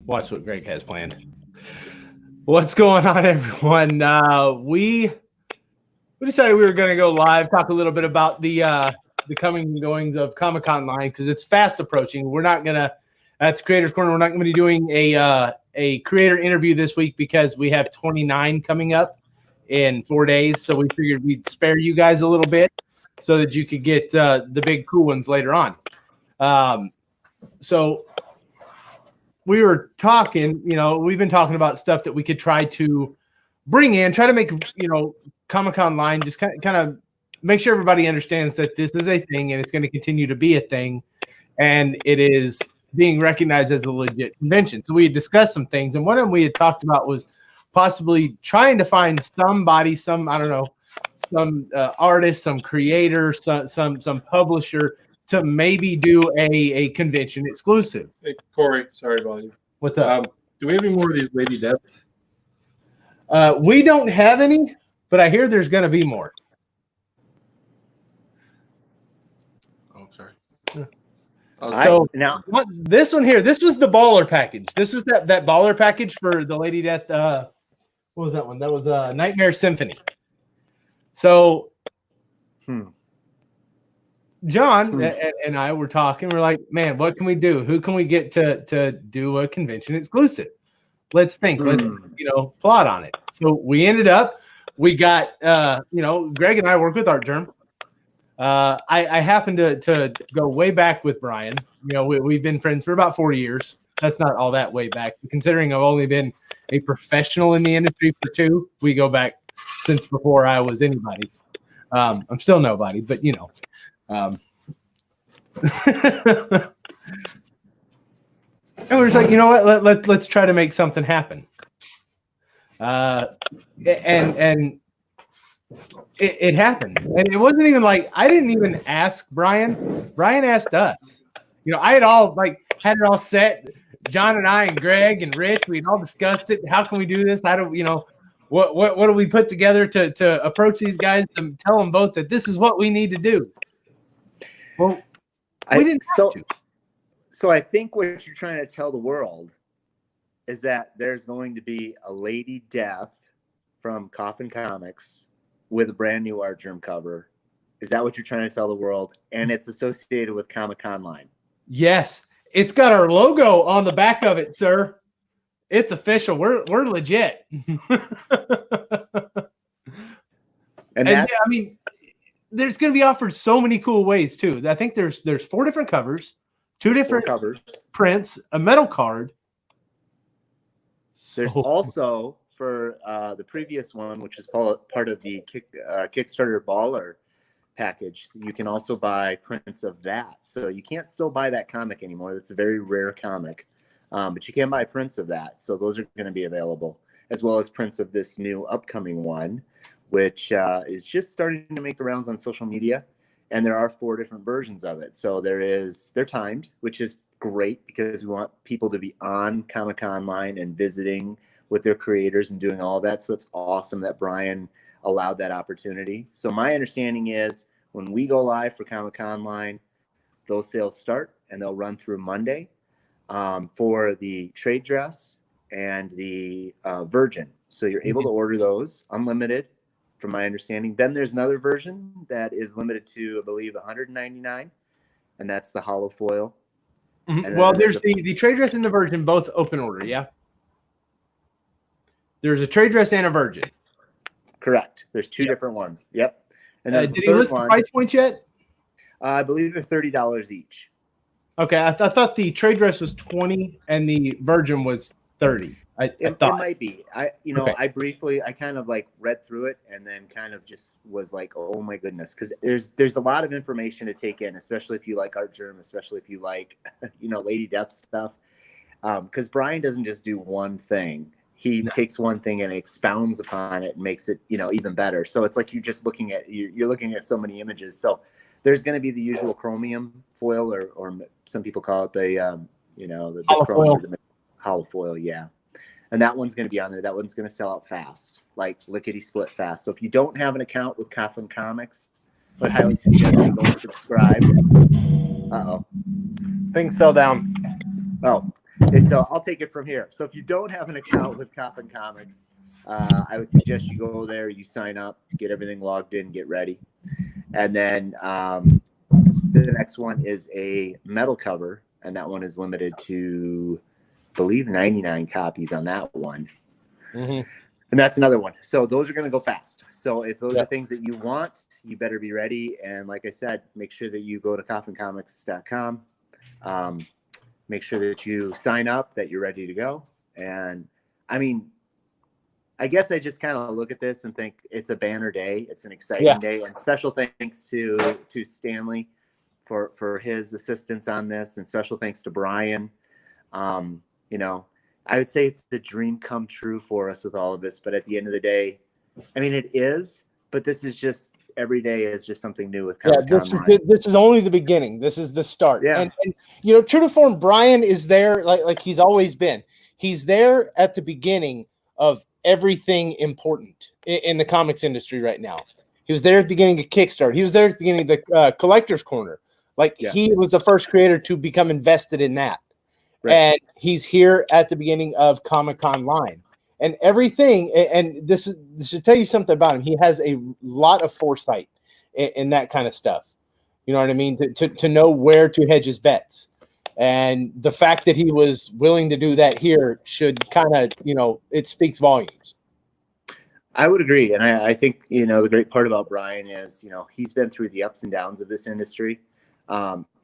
Watch what Greg has planned. What's going on, everyone? We decided we were going to go live, talk a little bit about the coming and goings of Conline because it's fast approaching. We're not going to at the Creators Corner. We're not going to be doing a creator interview this week because we have 29 coming up in 4 days. So we figured we'd spare you guys a little bit so that you could get the big cool ones later on. So we were talking, we've been talking about stuff that we could try to bring in, try to make, Conline just kind of make sure everybody understands that this is a thing and it's going to continue to be a thing. And it is being recognized as a legit convention. So we had discussed some things. And one of them we had talked about was possibly trying to find somebody, some artist, some creator, some publisher to maybe do a convention exclusive. Hey, Corey, sorry about you. What's up? Do we have any more of these lady deaths? We don't have any, but I hear there's going to be more. Oh, sorry. So now this one here, this was the baller package. This was that baller package for the lady death. What was that one? That was Nightmare Symphony. So John and I were talking. We're like, man, what can we do? Who can we get to do a convention exclusive? Let's think. Let's plot on it. So we ended up. We got Greg and I work with Art Germ. I happened to go way back with Brian. We've been friends for about 4 years. That's not all that way back. Considering I've only been a professional in the industry for 2, we go back since before I was anybody. I'm still nobody, but and we're just like, you know what? Let's try to make something happen. And it happened, and it wasn't even like I didn't even ask Brian. Brian asked us. I had had it all set. John and I and Greg and Rich, we'd all discussed it. How can we do this? How do what do we put together to approach these guys to tell them both that this is what we need to do? Well, we didn't have to. So I think what you're trying to tell the world is that there's going to be a lady death from Coffin Comics with a brand new Art Germ cover. Is that what you're trying to tell the world? And it's associated with Conline. Yes. It's got our logo on the back of it, sir. It's official. We're legit. and yeah, I mean, there's going to be offered so many cool ways too. I think there's 4 different covers, 2 different covers, prints, a metal card. There's also for the previous one, which is part of the Kickstarter Baller package, you can also buy prints of that. So you can't still buy that comic anymore. That's a very rare comic, but you can buy prints of that. So those are going to be available, as well as prints of this new upcoming one, which is just starting to make the rounds on social media. And there are 4 different versions of it. So they're timed, which is great because we want people to be on Conline and visiting with their creators and doing all that. So it's awesome that Brian allowed that opportunity. So my understanding is when we go live for Conline, those sales start and they'll run through Monday for the trade dress and the Virgin. So you're able to order those unlimited from my understanding. Then there's another version that is limited to, I believe, $199, and that's the hollow foil. Well, there's the trade dress and the Virgin, both open order, yeah? There's a trade dress and a Virgin. Correct. There's 2 different ones. Yep. And then did he list the price points yet? I believe they're $30 each. Okay, I thought the trade dress was $20 and the Virgin was $30. It might be. I briefly kind of read through it and then kind of just was like, oh my goodness, because there's a lot of information to take in, especially if you like Art Germ, especially if you like Lady Death stuff, because Brian doesn't just do one thing. He takes one thing and expounds upon it and makes it even better. So it's like you're just looking at so many images. So there's going to be the usual chromium foil, or some people call it the hollow foil, yeah. And that one's going to be on there. That one's going to sell out fast, like lickety split fast. So if you don't have an account with Coffin Comics, I would highly suggest you go and subscribe. Things fell down. Oh, So I'll take it from here. So if you don't have an account with Coffin Comics, I would suggest you go there, you sign up, get everything logged in, get ready. And then the next one is a metal cover, and that one is limited to, I believe, 99 copies on that one. Mm-hmm. And that's another one. So those are going to go fast. So if those are things that you want, you better be ready. And like I said, make sure that you go to coffincomics.com. Make sure that you sign up, that you're ready to go. And I mean, I guess I just kind of look at this and think it's a banner day. It's an exciting day. And special thanks to Stanley for his assistance on this, and special thanks to Brian. You know, I would say it's the dream come true for us with all of this. But at the end of the day, I mean, it is, but this is just, every day is just something new with Conline. This is only the beginning. This is the start. Yeah. And you know, true to form, Brian is there like he's always been. He's there at the beginning of everything important in the comics industry right now. He was there at the beginning of Kickstarter. He was there at the beginning of the Collector's Corner. Like he was the first creator to become invested in that. Right. And he's here at the beginning of Comic Conline. And everything, and this should tell you something about him. He has a lot of foresight in that kind of stuff. You know what I mean? To know where to hedge his bets. And the fact that he was willing to do that here should kind of, you know, it speaks volumes. I would agree. And I think, you know, the great part about Brian is, you know, he's been through the ups and downs of this industry.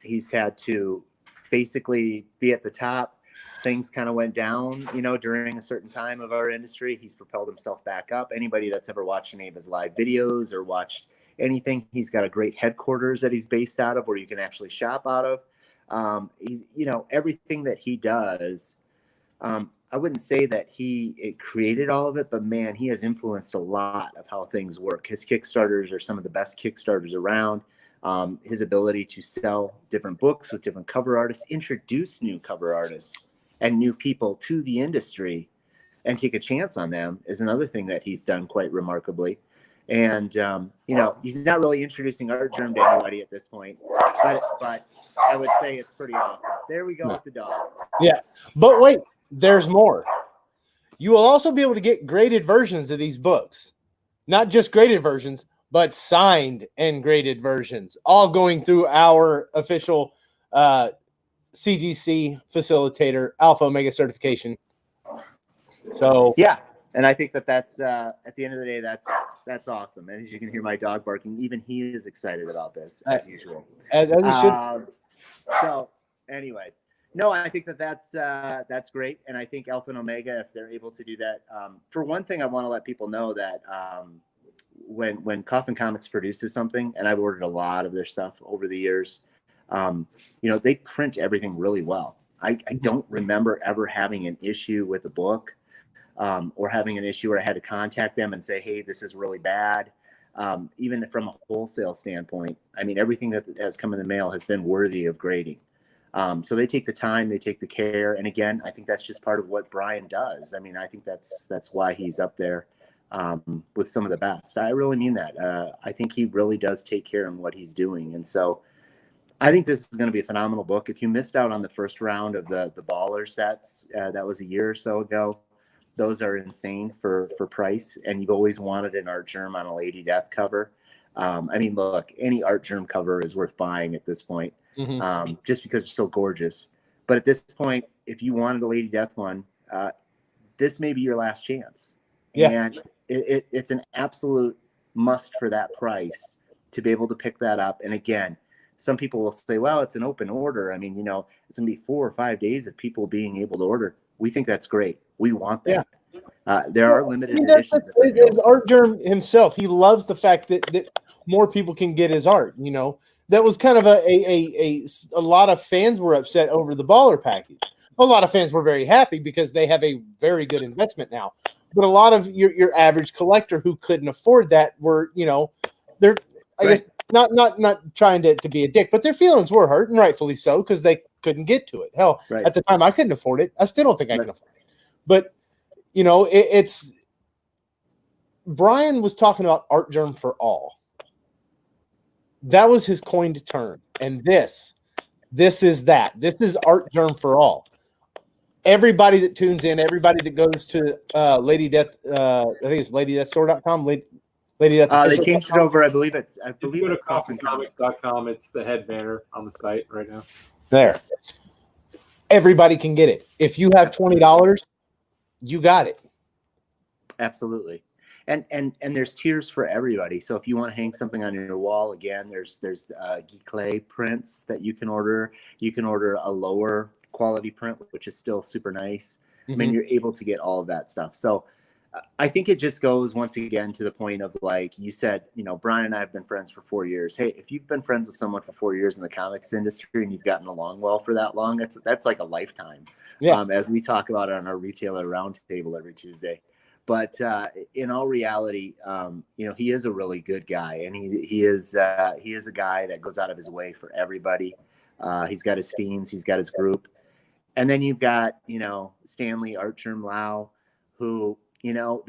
He's had to basically be at the top. Things kind of went down, you know, during a certain time of our industry. He's propelled himself back up. Anybody that's ever watched any of his live videos or watched anything, he's got a great headquarters that he's based out of, where you can actually shop out of. He's, you know, everything that he does, I wouldn't say that it created all of it, but man, he has influenced a lot of how things work. His Kickstarters are some of the best Kickstarters around. His ability to sell different books with different cover artists, introduce new cover artists and new people to the industry and take a chance on them is another thing that he's done quite remarkably. And, you know, he's not really introducing Art Germ to anybody at this point, but I would say it's pretty awesome. There we go with the dog. Yeah. But wait, there's more. You will also be able to get graded versions of these books, not just graded versions, but signed and graded versions, all going through our official, CGC facilitator Alpha Omega certification. So yeah, and I think that's at the end of the day, that's awesome. And as you can hear my dog barking, even he is excited about this as usual. As he should. So, anyways, no, I think that's great, and I think Alpha and Omega, if they're able to do that, for one thing, I want to let people know that when Coffin Comics produces something, and I've ordered a lot of their stuff over the years. You know, they print everything really well. I don't remember ever having an issue with a book, or having an issue where I had to contact them and say, hey, this is really bad. Even from a wholesale standpoint, I mean, everything that has come in the mail has been worthy of grading. So they take the time, they take the care. And again, I think that's just part of what Brian does. I mean, I think that's why he's up there with some of the best. I really mean that. I think he really does take care of what he's doing. And so I think this is going to be a phenomenal book. If you missed out on the first round of the baller sets, that was a year or so ago. Those are insane for price. And you've always wanted an Art Germ on a Lady Death cover. I mean, look, any Art Germ cover is worth buying at this point, just because it's so gorgeous. But at this point, if you wanted a Lady Death one, this may be your last chance. Yeah. And it's an absolute must for that price to be able to pick that up. And again, some people will say, well, it's an open order. I mean, you know, it's going to be 4 or 5 days of people being able to order. We think that's great. We want that. Yeah. There are limited editions. As Art Germ himself, he loves the fact that more people can get his art. You know, that was kind of a lot of fans were upset over the baller package. A lot of fans were very happy because they have a very good investment now. But a lot of your average collector who couldn't afford that were, you know, they're, I guess, not trying to be a dick, but their feelings were hurt, and rightfully so, because they couldn't get to it. Hell, at the time I couldn't afford it. I still don't think I can afford it. But, you know, it's Brian was talking about Art Germ for all. That was his coined term. And this is that. This is Art Germ for all. everybody that tunes in, everybody that goes to Lady Death, I think it's LadyDeathStore.com. Lady Death. They changed it over. I believe it's If you go to Conline Comics. coffeecomics.com, it's the head banner on the site right now. There. Everybody can get it. If you have $20, you got it. Absolutely. And there's tiers for everybody. So if you want to hang something on your wall, again, there's Geek Clay prints that you can order. You can order a lower quality print, which is still super nice. I mean, you're able to get all of that stuff. So I think it just goes once again to the point of, like you said, you know, Brian and I have been friends for 4 years. Hey, if you've been friends with someone for 4 years in the comics industry and you've gotten along well for that long, that's like a lifetime. Yeah. As we talk about it on our retailer roundtable every Tuesday. But in all reality, you know, he is a really good guy, and he is a guy that goes out of his way for everybody. He's got his fiends, he's got his group, and then you've got, you know, Stanley Archerm Lau, who, you know,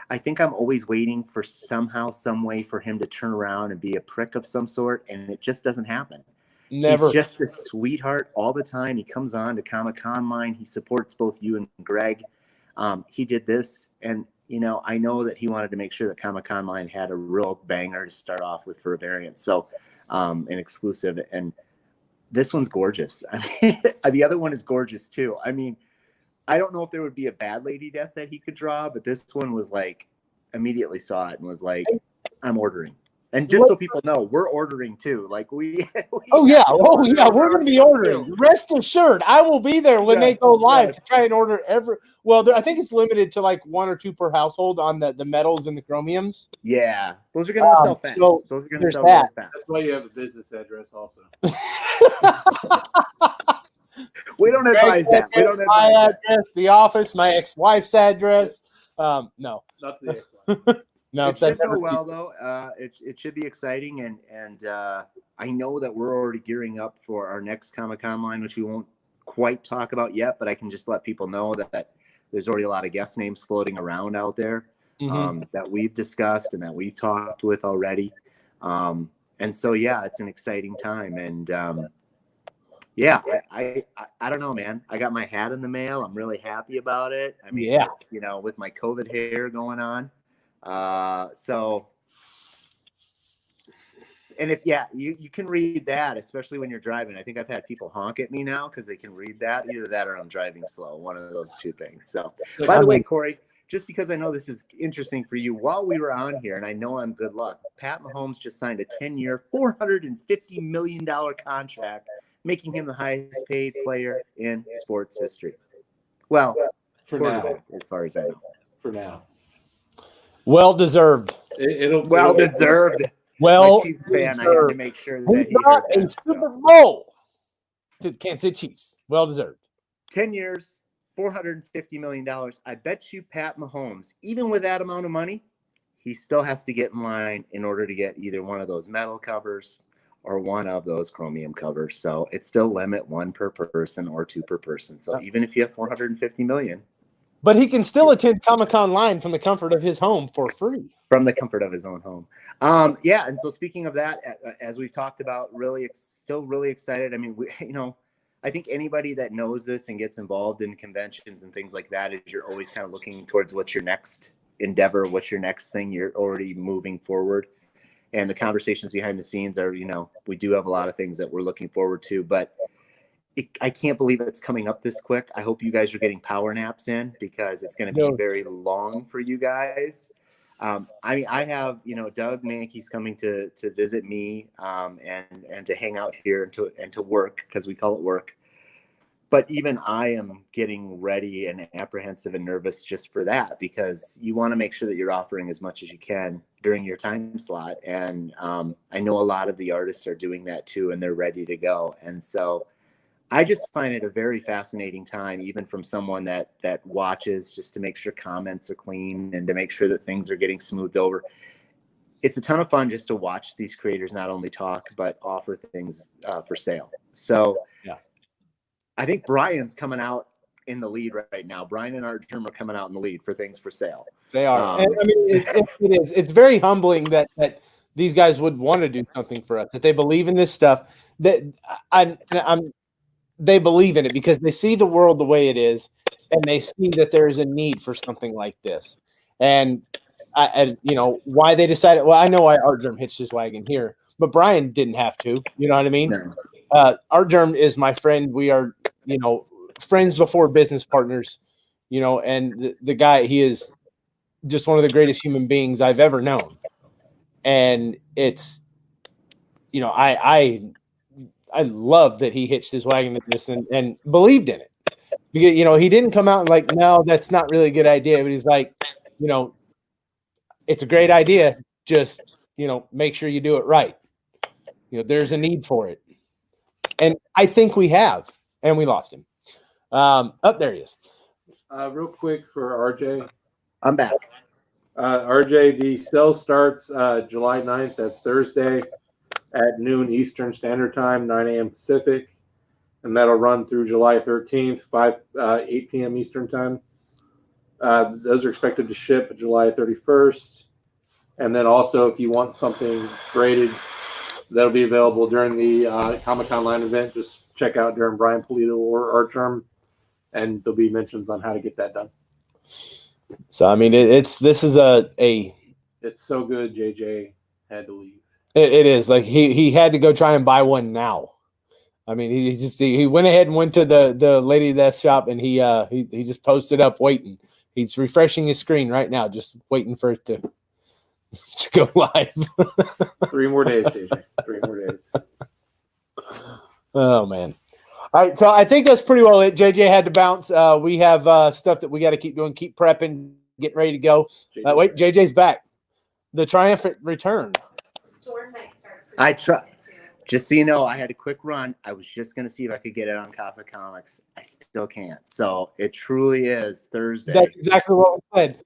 I think I'm always waiting for somehow, some way for him to turn around and be a prick of some sort, and it just doesn't happen. Never. He's just a sweetheart all the time. He comes on to Conline. He supports both you and Greg. He did this, and, you know, I know that he wanted to make sure that Conline had a real banger to start off with for a variant. So, an exclusive, and this one's gorgeous. I mean, the other one is gorgeous too. I mean, I don't know if there would be a bad Lady Death that he could draw, but this one was like, immediately saw it and was like, I'm ordering. And just so people know, we're ordering too. Like we're going to be ordering. Too. Rest assured, I will be there when they go live to try and order every. Well, I think it's limited to like 1 or 2 per household on the metals and the chromiums. Yeah, those are going to sell fast. So those are going to sell really fast. That's why you have a business address, also. We don't advise that. We don't advise my that. address, the office, my ex-wife's address. No, not the ex-wife. No, it should go well though. It should be exciting, and I know that we're already gearing up for our next Comic-Con line, which we won't quite talk about yet, but I can just let people know that there's already a lot of guest names floating around out there that we've discussed and that we've talked with already. And so yeah, it's an exciting time, and yeah, I don't know, man. I got my hat in the mail. I'm really happy about it. I mean, it's, you know, with my COVID hair going on. So, and if, you can read that, especially when you're driving. I think I've had people honk at me now because they can read that. Either that or I'm driving slow, one of those two things. So, by the way, Corey, just because I know this is interesting for you, while we were on here, and I know I'm good luck, Pat Mahomes just signed a 10-year, $450 million contract, making him the highest paid player in sports history. Well, for now, as far as I know. For now. Well deserved. Well deserved. Well, Chiefs fan, I had to make sure that he brought a Super Bowl to the Kansas City Chiefs. Well deserved. 10 years, $450 million. I bet you Pat Mahomes, even with that amount of money, he still has to get in line in order to get either one of those metal covers or one of those chromium covers. So it's still limit 1 per person or 2 per person. So even if you have $450 million. But he can still attend Comic-Con line from the comfort of his home for free. From the comfort of his own home. Yeah. And so speaking of that, as we've talked about, still really excited. I mean, I think anybody that knows this and gets involved in conventions and things like that, is you're always kind of looking towards what's your next endeavor, what's your next thing. You're already moving forward. And the conversations behind the scenes are, we do have a lot of things that we're looking forward to, but I can't believe it's coming up this quick. I hope you guys are getting power naps in, because it's going to be very long for you guys. I mean, I have, Doug Mankey's coming to visit me and to hang out here and to work, because we call it work. But even I am getting ready and apprehensive and nervous just for that, because you want to make sure that you're offering as much as you can during your time slot. And I know a lot of the artists are doing that too, and they're ready to go. And so I just find it a very fascinating time, even from someone that watches, just to make sure comments are clean and to make sure that things are getting smoothed over. It's a ton of fun just to watch these creators not only talk, but offer things for sale. So yeah, I think Brian's coming out in the lead right now. Brian and Artem are coming out in the lead for things for sale. They are. And, I mean, it is. It's very humbling that these guys would want to do something for us, that they believe in this stuff. That I'm they believe in it because they see the world the way it is, and they see that there is a need for something like this. And why they decided. Well, I know why Art Germ hitched his wagon here, but Brian didn't have to. You know what I mean? No. Art Germ is my friend. We are, friends before business partners. And the guy, he is just one of the greatest human beings I've ever known. And it's, I love that he hitched his wagon to this and believed in it. Because, he didn't come out and like, no, that's not really a good idea. But he's like, it's a great idea. Just, make sure you do it right. There's a need for it. And I think we have, and we lost him. There he is. Real quick for RJ. I'm back. RJ, the sale starts July 9th. That's Thursday at noon Eastern Standard Time, 9 a.m. Pacific. And that'll run through July 13th, 8 p.m. Eastern Time. Those are expected to ship July 31st. And then also, if you want something graded, that'll be available during the Comic Conline event. Just check out during Brian Polito or Art Germ, and there'll be mentions on how to get that done. So I mean, this is a. It's so good. JJ had to leave. It is like he had to go try and buy one now. I mean, he went ahead and went to the Lady Death shop, and he just posted up waiting. He's refreshing his screen right now, just waiting for it to go live. 3 more days, JJ. 3 more days. Oh man. All right, so I think that's pretty well it. JJ had to bounce. We have stuff that we got to keep doing, keep prepping, getting ready to go. Wait, JJ's back. The triumphant return. Storm might start. I try. Just so you know, I had a quick run. I was just going to see if I could get it on Kafka Comics. I still can't. So it truly is Thursday. That's exactly what we said.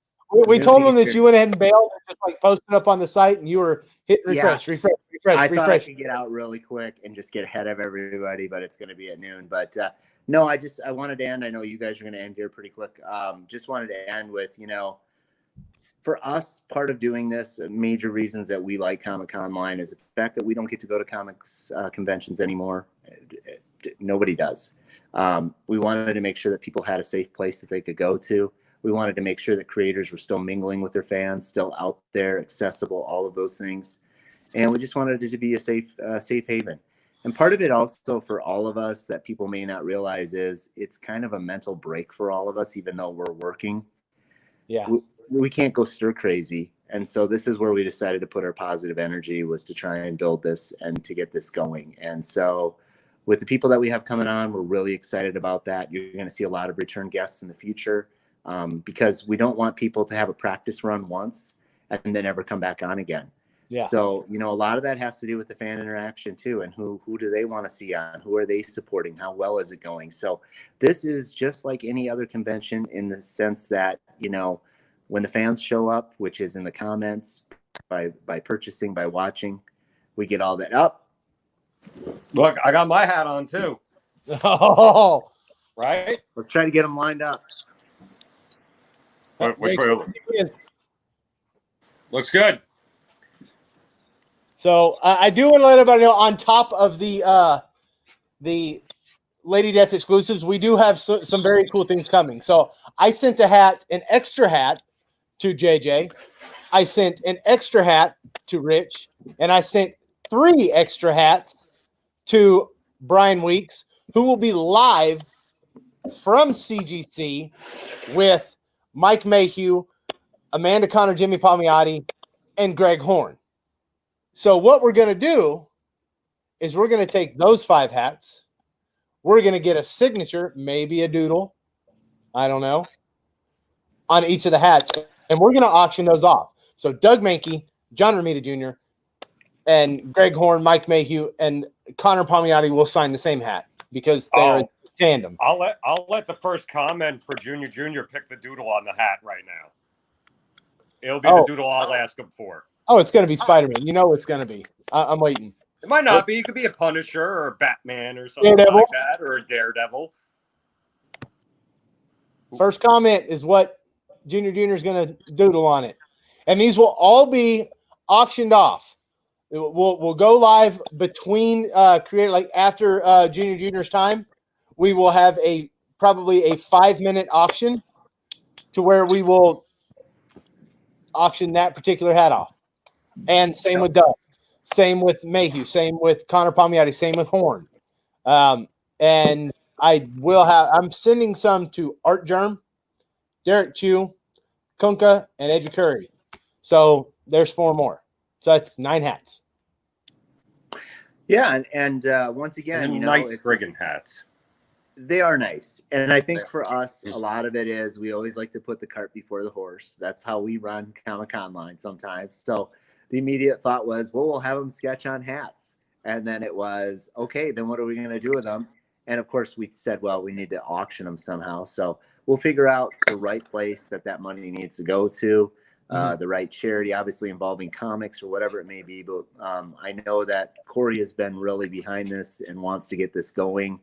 We told them that you went ahead and bailed and just like posted up on the site, and you were hitting refresh. I thought I could get out really quick and just get ahead of everybody, but it's going to be at noon. But no, I wanted to end. I know you guys are going to end here pretty quick. Just wanted to end with, for us, part of doing this, major reasons that we like Comic Conline is the fact that we don't get to go to comics conventions anymore. Nobody does. We wanted to make sure that people had a safe place that they could go to. We wanted to make sure that creators were still mingling with their fans, still out there, accessible, all of those things. And we just wanted it to be a safe haven. And part of it also for all of us that people may not realize is it's kind of a mental break for all of us, even though we're working. Yeah. We can't go stir crazy. And so this is where we decided to put our positive energy, was to try and build this and to get this going. And so with the people that we have coming on, we're really excited about that. You're going to see a lot of return guests in the future. Because we don't want people to have a practice run once and then never come back on again. Yeah. So, a lot of that has to do with the fan interaction too. And who do they want to see on? Who are they supporting? How well is it going? So this is just like any other convention in the sense that, when the fans show up, which is in the comments, by purchasing, by watching, we get all that up. Look, I got my hat on too. Oh, Right? Let's try to get them lined up. Which way? Looks good. So I do want to let everybody know, on top of the Lady Death exclusives, we do have some very cool things coming. So I sent an extra hat to JJ. I sent an extra hat to Rich, and I sent 3 extra hats to Brian Weeks, who will be live from CGC with Mike Mayhew, Amanda Connor, Jimmy Palmiotti, and Greg Horn. So what we're going to do is we're going to take those 5 hats. We're going to get a signature, maybe a doodle, I don't know, on each of the hats, and we're going to auction those off. So Doug Mankey, John Romita Jr., and Greg Horn, Mike Mayhew, and Connor Palmiotti will sign the same hat because they're a tandem. I'll let the first comment for Junior pick the doodle on the hat right now. It'll be the doodle I'll ask him for. Oh, it's going to be Spider-Man. You know it's going to be. I'm waiting. It might not be. It could be a Punisher or a Batman or something Daredevil. like that, or a Daredevil. First comment is what Junior is going to doodle on it. And these will all be auctioned off. We'll go live between after Junior's time. we will have probably a 5-minute auction to where we will auction that particular hat off. And same with Doug, same with Mayhew, same with Connor Palmiotti, same with Horn. And I'm sending some to Art Germ, Derek Chew, Kunka, and Edge Curry. So there's 4 more. So that's 9 hats. Yeah, and once again, And you know, nice it's friggin' hats. they are nice. And I think for us, a lot of it is we always like to put the cart before the horse. That's how we run Conline sometimes. So the immediate thought was, well, we'll have them sketch on hats. And then it was, okay, then what are we going to do with them? And of course, we said, well, we need to auction them somehow. So we'll figure out the right place that money needs to go to, the right charity, obviously involving comics or whatever it may be. But I know that Corey has been really behind this and wants to get this going.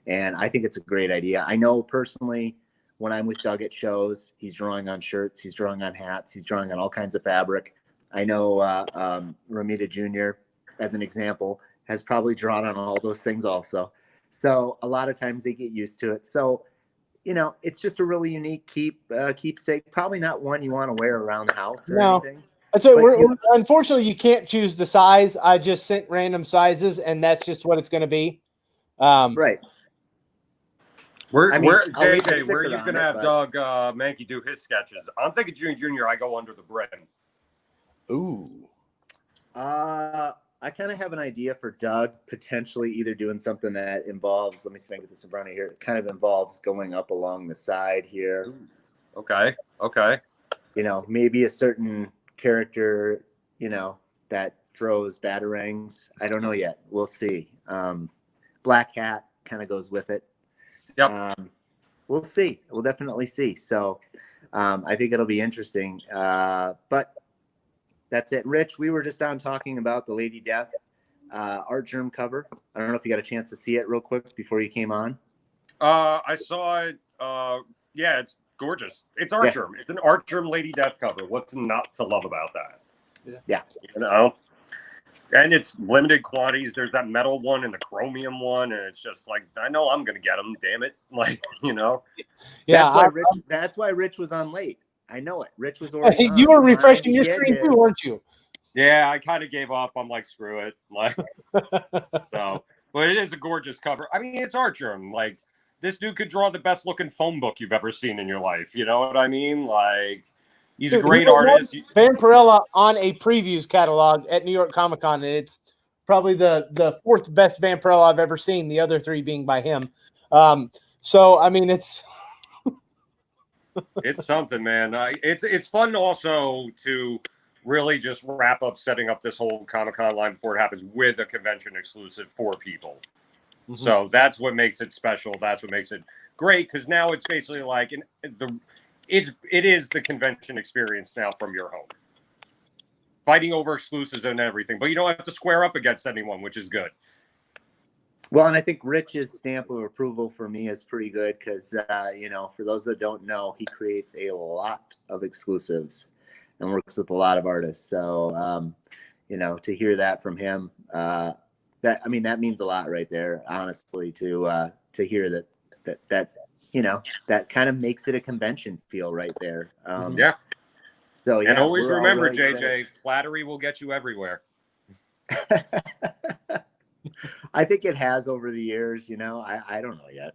And I think it's a great idea. I know personally, when I'm with Doug at shows, he's drawing on shirts, he's drawing on hats, he's drawing on all kinds of fabric. I know Ramita Jr., as an example, has probably drawn on all those things also. So a lot of times they get used to it. So, you know, it's just a really unique keepsake. Probably not one you want to wear around the house or anything. So unfortunately, you can't choose the size. I just sent random sizes, and that's just what it's going to be. Right. Where leave the JJ, where sticker are you on gonna it, have but- Doug Mankey do his sketches? I'm thinking Junior. I go under the brim. Ooh. I kind of have an idea for Doug potentially either doing something that involves, let me see if I can get this in front of here. It kind of involves going up along the side here. Okay. You know, maybe a certain character, you know, that throws batarangs. I don't know yet. We'll see. Black hat kind of goes with it. Yep. We'll see. We'll definitely see. So I think it'll be interesting. But that's it. Rich, we were just on talking about the Lady Death art germ cover. I don't know if you got a chance to see it real quick before you came on. I saw it. Yeah, it's gorgeous. It's art germ. It's an art germ Lady Death cover. What's not to love about that? Yeah. You know? And it's limited quantities. There's that metal one and the chromium one, and it's just like, I know I'm gonna get them. Damn it! Like, you know. Yeah. That's why Rich was on late. I know it. Rich was already. You were refreshing your screen too, weren't you? Yeah, I kind of gave up. I'm like, screw it. Like, so, but it is a gorgeous cover. I mean, it's art germ. Like, this dude could draw the best looking phone book you've ever seen in your life. You know what I mean? Like, he's a great artist. Vampirella on a previews catalog at New York Comic Con, and it's probably the 4th best Vampirella I've ever seen. The other 3 being by him. So I mean, it's something, man. It's fun also to really just wrap up setting up this whole Comic-Con line before it happens with a convention exclusive for people. Mm-hmm. So that's what makes it special. That's what makes it great, because now it's basically like it is the convention experience now from your home. Fighting over exclusives and everything, but you don't have to square up against anyone, which is good. Well, and I think Rich's stamp of approval for me is pretty good because, you know, for those that don't know, he creates a lot of exclusives and works with a lot of artists. So, you know, to hear that from him, that means a lot right there, honestly, to hear that, you know, that kind of makes it a convention feel right there. Yeah. So, yeah. And always remember, really JJ, flattery will get you everywhere. I think it has over the years, you know. I don't know yet.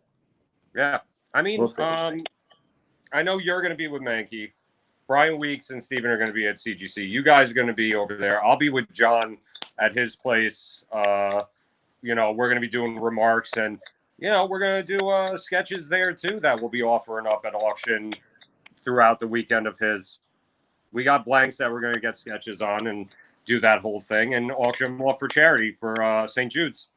Yeah. I mean, I know you're going to be with Mankey. Brian Weeks and Steven are going to be at CGC. You guys are going to be over there. I'll be with John at his place. You know, we're going to be doing remarks, and, you know, we're going to do sketches there too that we'll be offering up at auction throughout the weekend of his. We got blanks that we're going to get sketches on and do that whole thing and auction them off for charity for St. Jude's.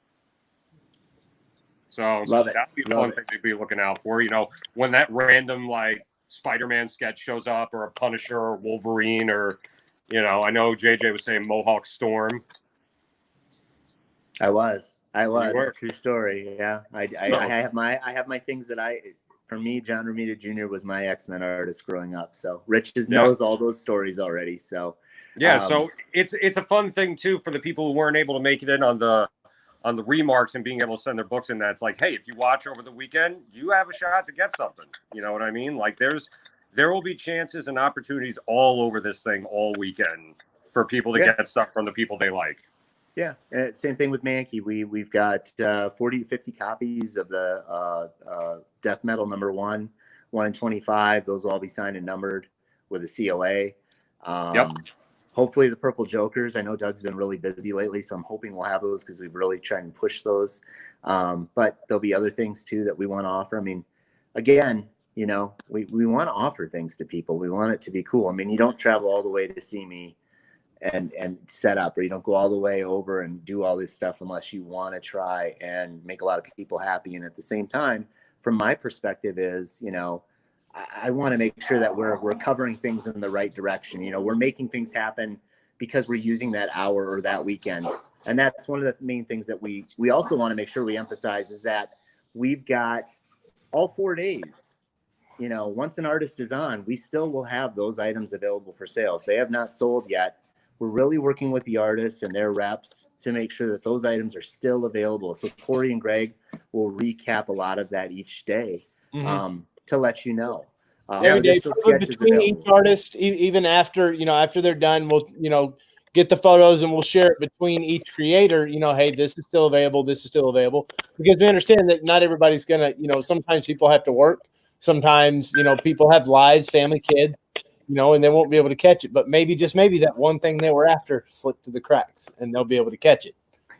So that'd be a fun thing to be looking out for. You know, when that random like Spider-Man sketch shows up, or a Punisher or Wolverine, or, you know, I know JJ was saying Mohawk Storm. I was true story. Yeah. I have my things that for me, John Romita Jr. was my X-Men artist growing up. So Rich knows all those stories already. So yeah, so it's a fun thing too for the people who weren't able to make it in on the on the remarks and being able to send their books in. That's like, hey, if you watch over the weekend, you have a shot to get something. You know what I mean? Like there will be chances and opportunities all over this thing all weekend for people to get stuff from the people they like. Yeah, same thing with Mankey. We've got 40 to 50 copies of the Death Metal #1, 1 in 25. Those will all be signed and numbered with a COA. Hopefully the Purple Jokers. I know Doug's been really busy lately, so I'm hoping we'll have those because we've really tried and push those. But there'll be other things too that we want to offer. I mean, again, you know, we want to offer things to people. We want it to be cool. I mean, you don't travel all the way to see me and set up, or you don't go all the way over and do all this stuff unless you want to try and make a lot of people happy. And at the same time, from my perspective is, you know, I want to make sure that we're covering things in the right direction. You know, we're making things happen because we're using that hour or that weekend. And that's one of the main things that we also want to make sure we emphasize is that we've got all 4 days. You know, once an artist is on, we still will have those items available for sale. If they have not sold yet, we're really working with the artists and their reps to make sure that those items are still available. So Corey and Greg will recap a lot of that each day to let you know. Every day, between each artist, even after, you know, after they're done, we'll, you know, get the photos and we'll share it between each creator. You know, hey, this is still available. This is still available, because we understand that not everybody's going to, you know, sometimes people have to work. Sometimes, you know, people have lives, family, kids, you know, and they won't be able to catch it. But maybe, just maybe, that one thing they were after slipped through the cracks and they'll be able to catch it.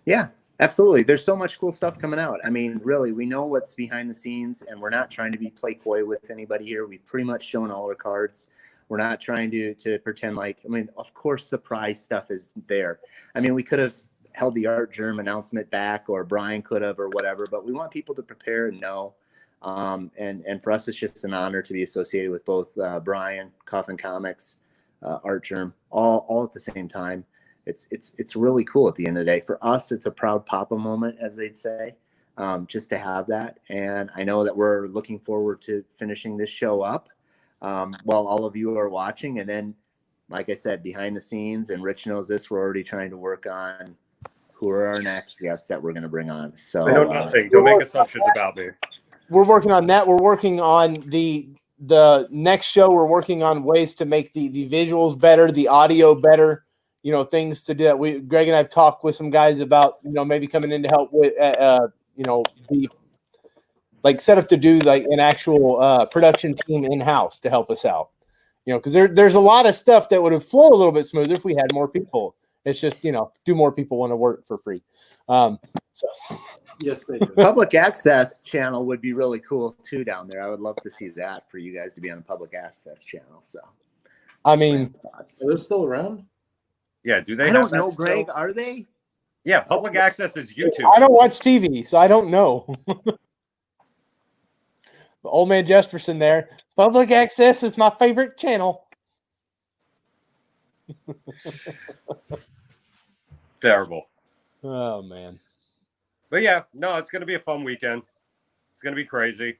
Yeah, absolutely. There's so much cool stuff coming out. I mean, really, we know what's behind the scenes, and we're not trying to be play coy with anybody here. We've pretty much shown all our cards. We're not trying to pretend like, I mean, of course, surprise stuff is there. I mean, we could have held the Art Germ announcement back, or Brian could have, or whatever, but we want people to prepare and know. And for us, it's just an honor to be associated with both Brian, Coffin Comics, Art Germ, all at the same time. It's really cool at the end of the day. For us, it's a proud papa moment, as they'd say, just to have that. And I know that we're looking forward to finishing this show up while all of you are watching. And then, like I said, behind the scenes, and Rich knows this, we're already trying to work on who are our next guests that we're going to bring on. So I know nothing. Don't make assumptions about me. We're working on that. We're working on the next show. We're working on ways to make the visuals better, the audio better, you know, things to do that. Greg and I have talked with some guys about, you know, maybe coming in to help with, you know, be like set up to do like an actual production team in-house to help us out, you know, because there's a lot of stuff that would have flowed a little bit smoother if we had more people. It's just, you know, do more people want to work for free? So. Yes, they do. Public access channel would be really cool too down there. I would love to see that, for you guys to be on a public access channel. So, I mean, are they still around? Yeah, do they? I don't know, still? Greg. Are they? Yeah, public access is YouTube. I don't watch TV, so I don't know. Old man Jesperson there. Public access is my favorite channel. Terrible. Oh man. But yeah, no, it's gonna be a fun weekend. It's gonna be crazy.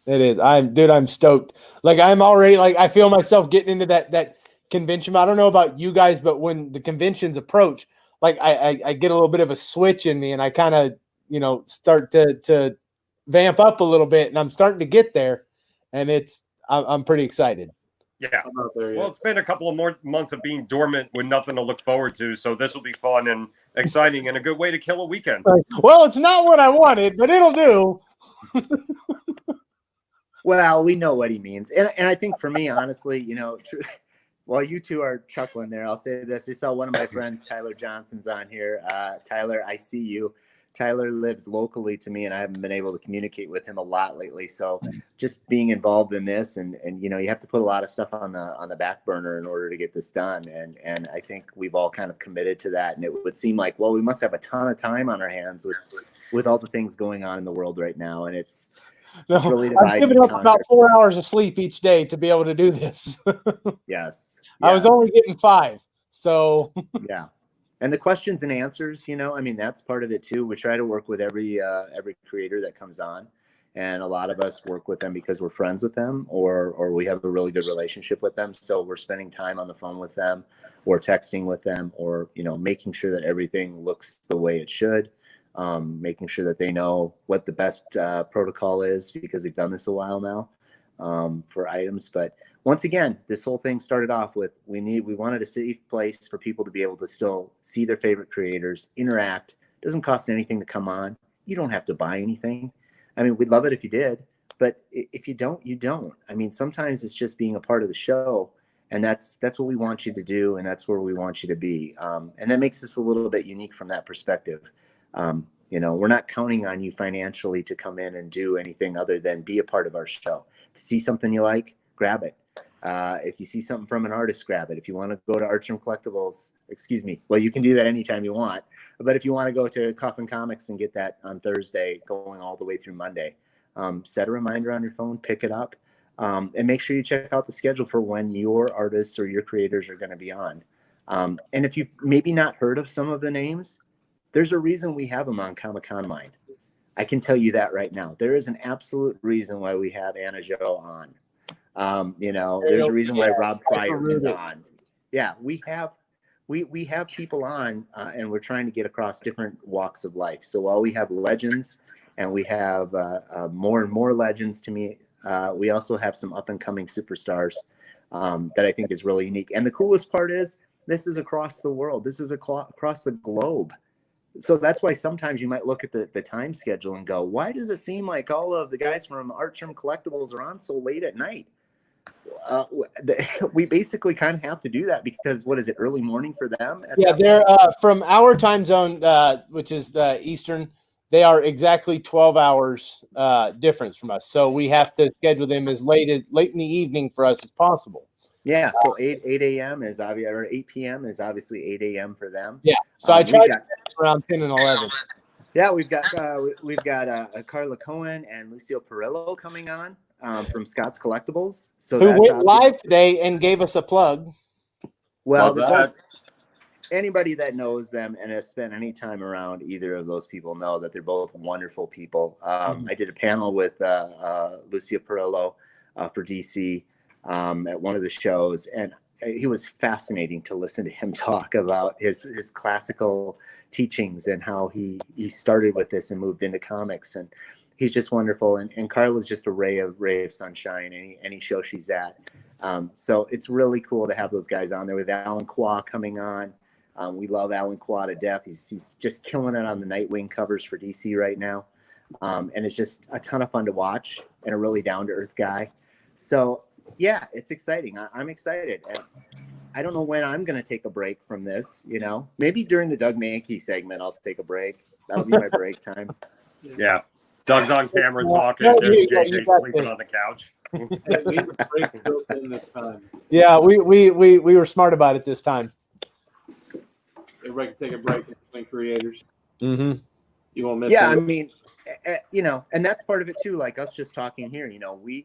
It is. I'm stoked. Like, I'm already, like, I feel myself getting into that convention. I don't know about you guys, but when the conventions approach, like I get a little bit of a switch in me, and I kind of, you know, start to vamp up a little bit, and I'm starting to get there, and I'm pretty excited. Yeah. Well, it's been a couple of more months of being dormant with nothing to look forward to, so this will be fun and exciting and a good way to kill a weekend. Well, it's not what I wanted, but it'll do. Well, we know what he means. And I think for me, honestly, you know, while you two are chuckling there, I'll say this. I saw one of my friends, Tyler Johnson's on here. Tyler, I see you. Tyler lives locally to me, and I haven't been able to communicate with him a lot lately. So just being involved in this, and you know, you have to put a lot of stuff on the back burner in order to get this done. And I think we've all kind of committed to that. And it would seem like, well, we must have a ton of time on our hands with all the things going on in the world right now. And it's really I've given up about 4 hours of sleep each day to be able to do this. Yes. I was only getting 5. So yeah. And the questions and answers, you know, I mean, that's part of it too. We try to work with every creator that comes on, and a lot of us work with them because we're friends with them, or we have a really good relationship with them. So we're spending time on the phone with them, or texting with them, or, you know, making sure that everything looks the way it should. making sure that they know what the best protocol is, because we've done this a while now for items. But once again, this whole thing started off with we wanted a safe place for people to be able to still see their favorite creators, interact. It doesn't cost anything to come on. You don't have to buy anything. I mean, we'd love it if you did, but if you don't, you don't. I mean, sometimes it's just being a part of the show, and that's what we want you to do, and that's where we want you to be. And that makes us a little bit unique from that perspective. You know, we're not counting on you financially to come in and do anything other than be a part of our show. If you see something you like, grab it. If you see something from an artist, grab it. If you want to go to Artgerm Collectibles, well, you can do that anytime you want. But if you want to go to Coffin Comics and get that on Thursday, going all the way through Monday, set a reminder on your phone, pick it up, and make sure you check out the schedule for when your artists or your creators are going to be on. And if you've maybe not heard of some of the names, there's a reason we have them on Conline. I can tell you that right now. There is an absolute reason why we have Anna Jo on. You know, there's a reason why Rob Pryor is on. Yeah, we have people on, and we're trying to get across different walks of life. So while we have legends, and we have more and more legends to me, we also have some up and coming superstars that I think is really unique. And the coolest part is this is across the world. This is across the globe. So that's why sometimes you might look at the time schedule and go, why does it seem like all of the guys from Artgerm Collectibles are on so late at night? We basically kind of have to do that because what is it, early morning for them? Yeah, they're from our time zone, which is Eastern. They are exactly 12 hours difference from us. So we have to schedule them as late in the evening for us as possible. Yeah, so 8 a.m. is obviously, or 8 p.m. is obviously 8 a.m. for them. Yeah, so I tried to around 10 and 11. Yeah, we've got Carla Cohen and Lucio Perillo coming on from Scott's Collectibles. So who went live today and gave us a plug. Well, anybody that knows them and has spent any time around either of those people know that they're both wonderful people. I did a panel with Lucio Perillo for DC at one of the shows, and he was fascinating to listen to him talk about his classical teachings and how he started with this and moved into comics. And he's just wonderful. And Carla's just a ray of sunshine any show she's at. So it's really cool to have those guys on there. With Alan Qua coming on. We love Alan Qua to death. He's just killing it on the Nightwing covers for DC right now. And it's just a ton of fun to watch, and a really down-to-earth guy. So yeah, it's exciting. I'm excited. And I don't know when I'm going to take a break from this, you know. Maybe during the Doug Mankey segment, I'll take a break. That'll be my break time. Yeah. Doug's on camera talking. JJ sleeping on the couch. Yeah, we were smart about it this time. Everybody can take a break between creators. Mm-hmm. You won't miss. Yeah, I mean, you know, and that's part of it too. Like us just talking here, you know, we,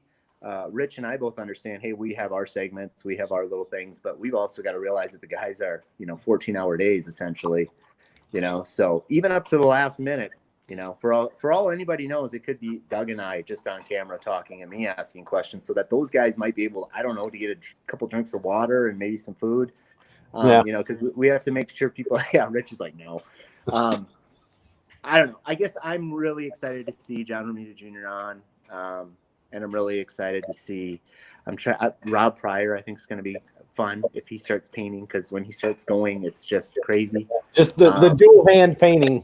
Rich and I both understand. Hey, we have our segments, we have our little things, but we've also got to realize that the guys are, 14-hour days essentially. You know, so even up to the last minute, you know, for all anybody knows, it could be Doug and I just on camera talking and me asking questions, so that those guys might be able, I don't know, to get a couple drinks of water and maybe some food. You know, because we have to make sure people. Yeah, Rich is like, no. I don't know. I guess I'm really excited to see John Romita Jr. on, and I'm really excited to see. Rob Pryor. I think is going to be fun if he starts painting, because when he starts going, it's just crazy. Just the dual hand painting.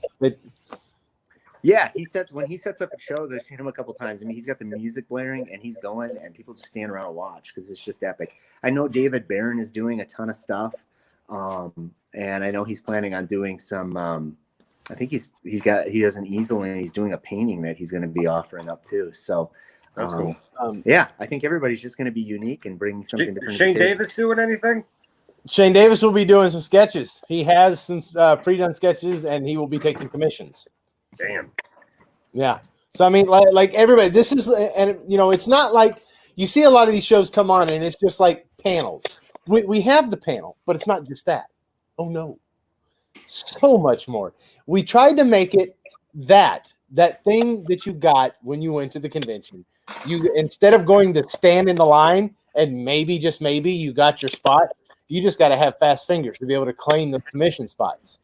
Yeah, when he sets up at shows, I've seen him a couple times. I mean, he's got the music blaring and he's going, and people just stand around and watch because it's just epic. I know David Barron is doing a ton of stuff. And I know he's planning on doing some, I think he has an easel and he's doing a painting that he's going to be offering up too. So that's cool. Yeah, I think everybody's just going to be unique and bring something different. Shane Davis doing anything? Shane Davis will be doing some sketches. He has some pre-done sketches, and he will be taking commissions. Damn. Yeah. So I mean, like everybody, this is, and it's not like you see a lot of these shows come on and it's just like panels. We have the panel, but it's not just that. Oh no, so much more. We tried to make it that thing that you got when you went to the convention. You, instead of going to stand in the line and maybe, just maybe, you got your spot, you just got to have fast fingers to be able to claim the commission spots.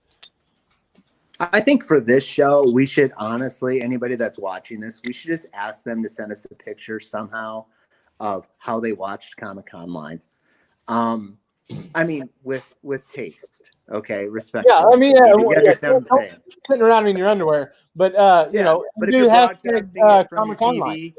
I think for this show, we should honestly, anybody that's watching this, we should just ask them to send us a picture somehow of how they watched Conline. I mean, with taste, okay, respect. Yeah, I mean, you understand what I'm saying? Sitting around in your underwear, but you know, but you if you're hashtag broadcasting it from your Comic-Con TV, line.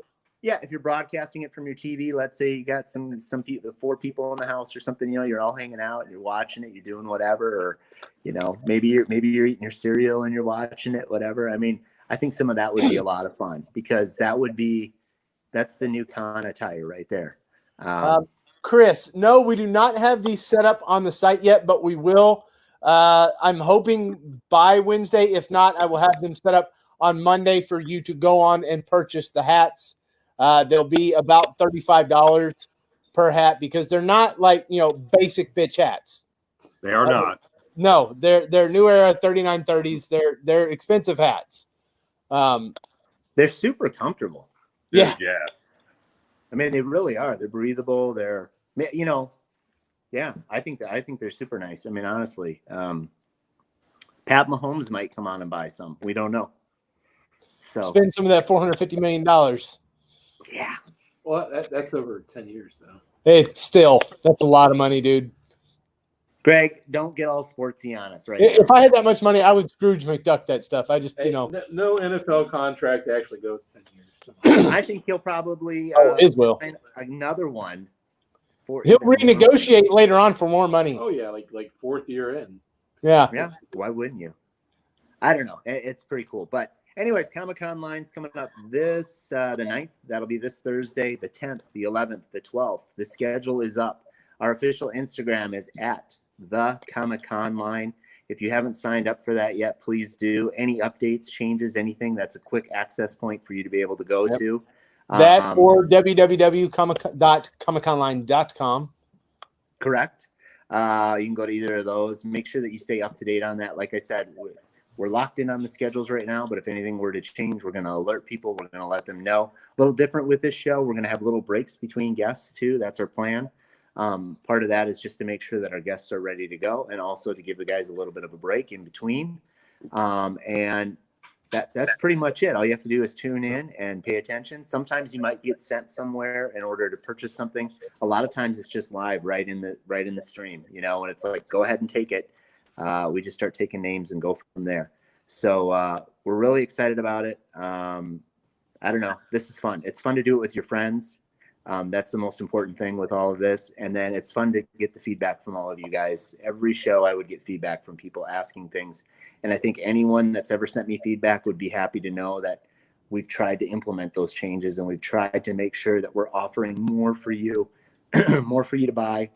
yeah, if you're broadcasting it from your TV, let's say you got some people, 4 people in the house or something, you know, you're all hanging out and you're watching it, you're doing whatever, or you know, maybe you're eating your cereal and you're watching it, whatever. I mean, I think some of that would be a lot of fun because that's the new con attire right there. Chris, no, we do not have these set up on the site yet, but we will. I'm hoping by Wednesday. If not, I will have them set up on Monday for you to go on and purchase the hats. They'll be about $35 per hat because they're not like, you know, basic bitch hats. They are not. No, they're New Era 3930s. They're expensive hats. They're super comfortable. Yeah. Dude, yeah. I mean, they really are. They're breathable. They're, you know, yeah. I think they're super nice. I mean, honestly, Pat Mahomes might come on and buy some. We don't know. So spend some of that $450 million. Yeah. Well, that's over 10 years though. That's a lot of money, dude. Greg, don't get all sportsy on us, right? If I had that much money, I would Scrooge McDuck that stuff. I just, you know, no NFL contract actually goes 10 years. I think he'll probably will sign another one. He'll renegotiate later on for more money. Oh yeah, like 4th year in. Yeah. Why wouldn't you? I don't know. It's pretty cool. But anyways, Comic-Con line's coming up this the 9th. That'll be this Thursday, the 10th, the 11th, the 12th. The schedule is up. Our official Instagram is at the Comic-Con line. If you haven't signed up for that yet, please do. Any updates, changes, anything, that's a quick access point for you to be able to go to. That or www.comicconline.com. Correct. You can go to either of those. Make sure that you stay up to date on that. Like I said, we're locked in on the schedules right now, but if anything were to change, we're going to alert people. We're going to let them know. A little different with this show. We're going to have little breaks between guests too. That's our plan. Part of that is just to make sure that our guests are ready to go and also to give the guys a little bit of a break in between. And that's pretty much it. All you have to do is tune in and pay attention. Sometimes you might get sent somewhere in order to purchase something. A lot of times it's just live right in the stream, you know, and it's like, go ahead and take it. We just start taking names and go from there. So we're really excited about it. I don't know. This is fun. It's fun to do it with your friends. That's the most important thing with all of this. And then it's fun to get the feedback from all of you guys. Every show I would get feedback from people asking things. And I think anyone that's ever sent me feedback would be happy to know that we've tried to implement those changes and we've tried to make sure that we're offering more for you, more for you to buy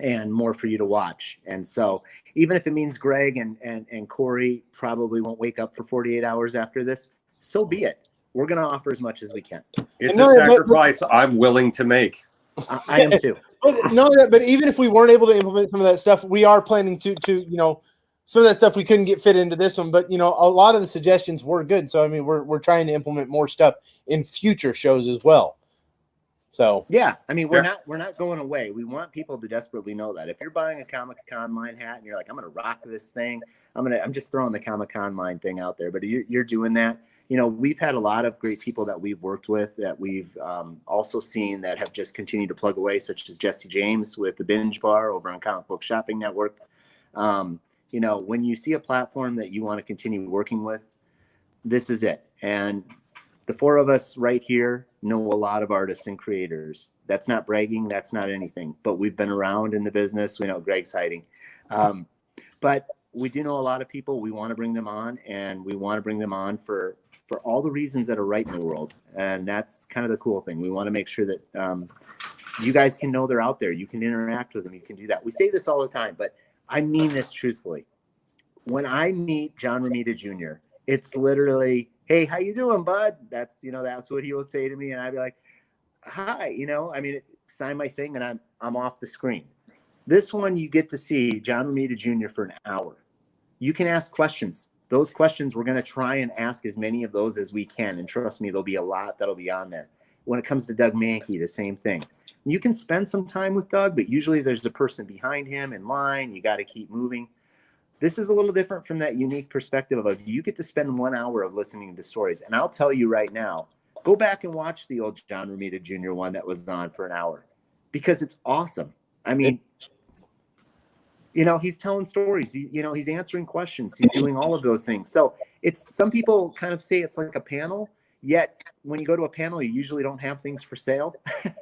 and more for you to watch. And so even if it means Greg and Corey probably won't wake up for 48 hours after this, so be it. We're going to offer as much as we can. It's a sacrifice I'm willing to make. I am too. But even if we weren't able to implement some of that stuff, we are planning to you know, some of that stuff we couldn't get fit into this one. But you know, a lot of the suggestions were good. So I mean, we're trying to implement more stuff in future shows as well. So yeah, I mean, we're not going away. We want people to desperately know that if you're buying a Comic-Con line hat and you're like, I'm going to rock this thing, I'm just throwing the Comic-Con line thing out there. But you're doing that. You know, we've had a lot of great people that we've worked with that we've also seen that have just continued to plug away, such as Jesse James with the Binge Bar over on Comic Book Shopping Network. You know, when you see a platform that you want to continue working with, this is it. And the 4 of us right here know a lot of artists and creators. That's not bragging. That's not anything. But we've been around in the business. We know Greg's hiding. But we do know a lot of people. We want to bring them on, and we want to bring them on for all the reasons that are right in the world. And that's kind of the cool thing. We want to make sure that you guys can know they're out there. You can interact with them. You can do that. We say this all the time, but I mean this truthfully. When I meet John Romita Jr., it's literally, hey, how you doing, bud? That's what he would say to me. And I'd be like, hi, you know, I mean, sign my thing and I'm off the screen. This one, you get to see John Romita Jr. for an hour. You can ask questions. Those questions, we're going to try and ask as many of those as we can. And trust me, there'll be a lot that'll be on there. When it comes to Doug Mankey, the same thing. You can spend some time with Doug, but usually there's a person behind him in line. You got to keep moving. this is a little different from that unique perspective of you get to spend 1 hour of listening to stories. And I'll tell you right now, go back and watch the old John Romita Jr. one that was on for an hour, because it's awesome. I mean, he's telling stories, he's answering questions, he's doing all of those things. So it's, some people kind of say it's like a panel, yet when you go to a panel, you usually don't have things for sale.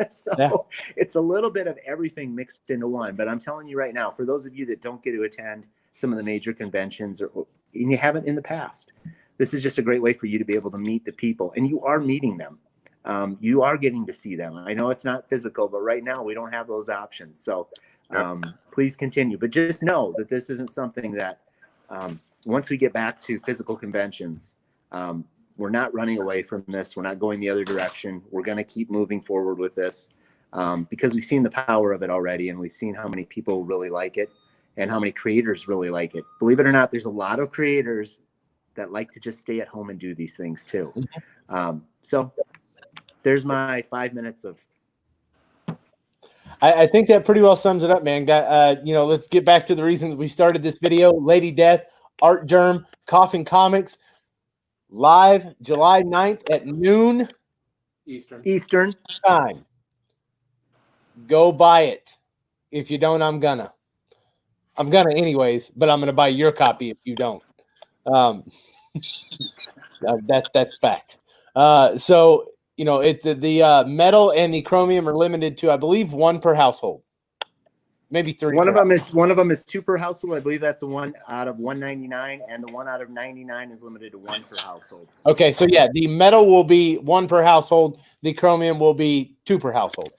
So it's a little bit of everything mixed into one. But I'm telling you right now, for those of you that don't get to attend some of the major conventions, and you haven't in the past, this is just a great way for you to be able to meet the people, and you are meeting them. You are getting to see them. I know it's not physical, but right now we don't have those options. So please continue, but just know that this isn't something that once we get back to physical conventions, we're not running away from this. We're not going the other direction. We're going to keep moving forward with this because we've seen the power of it already, and we've seen how many people really like it and how many creators really like it. Believe it or not, there's a lot of creators that like to just stay at home and do these things too. So there's my 5 minutes of. I think that pretty well sums it up, man. Let's get back to the reasons we started this video. Lady Death, Art Germ, Coffin Comics, live July 9th at noon Eastern time. Go buy it. If you don't, I'm gonna anyways, but I'm gonna buy your copy if you don't. That's fact. So it's the metal and the chromium are limited to, I believe, 1 per household, maybe 3. One of them is 2 per household. I believe that's the one out of 199, and the one out of 99 is limited to 1 per household. Okay, so yeah, the metal will be 1 per household. The chromium will be 2 per household.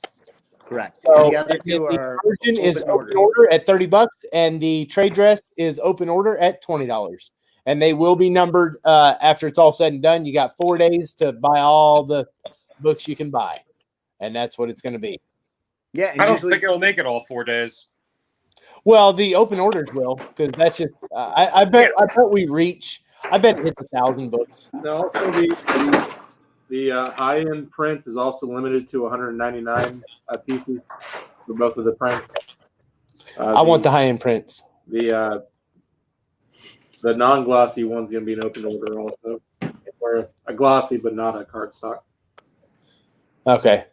Correct. So the other two are Virgin is open order at $30, and the trade dress is open order at $20. And they will be numbered after it's all said and done. You got 4 days to buy all the books you can buy, and that's what it's going to be. Yeah, I don't think it'll make it all 4 days. Well, the open orders will, because that's just. I bet we reach. I bet it hits 1,000 books. No, the high-end print is also limited to 199 pieces for both of the prints. I want the high-end prints. The non-glossy one's going to be an open order also, or a glossy but not a cardstock. Okay.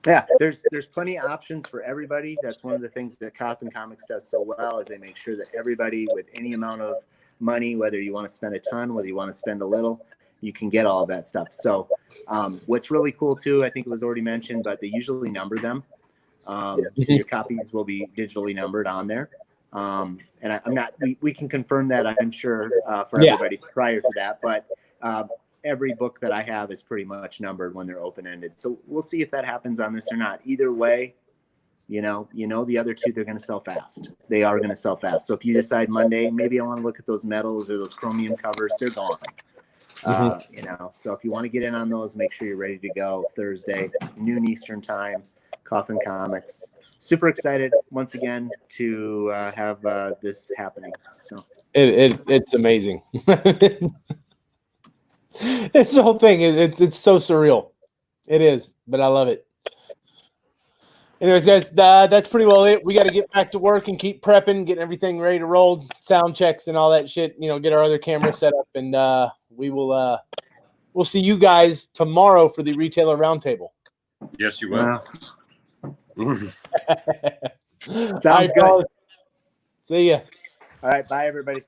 Yeah, there's plenty of options for everybody. That's one of the things that Coffin Comics does so well, is they make sure that everybody with any amount of money, whether you want to spend a ton, whether you want to spend a little, you can get all of that stuff. So what's really cool too, I think it was already mentioned, but they usually number them. So your copies will be digitally numbered on there. And we can confirm that, I'm sure, for everybody prior to that, but every book that I have is pretty much numbered when they're open-ended. So we'll see if that happens on this or not. Either way, the other two, they're going to sell fast. They are going to sell fast. So if you decide Monday, maybe I want to look at those metals or those chromium covers, they're gone. So if you want to get in on those, make sure you're ready to go Thursday, noon Eastern time, Coffin Comics. Super excited once again to have this happening. So it's amazing. This whole thing, it's so surreal. It is, but I love it. Anyways, guys, that's pretty well it. We got to get back to work and keep prepping, getting everything ready to roll, sound checks and all that shit. Get our other cameras set up, and we'll see you guys tomorrow for the retailer roundtable. Yes, you will. Sounds good. See ya. All right, bye everybody.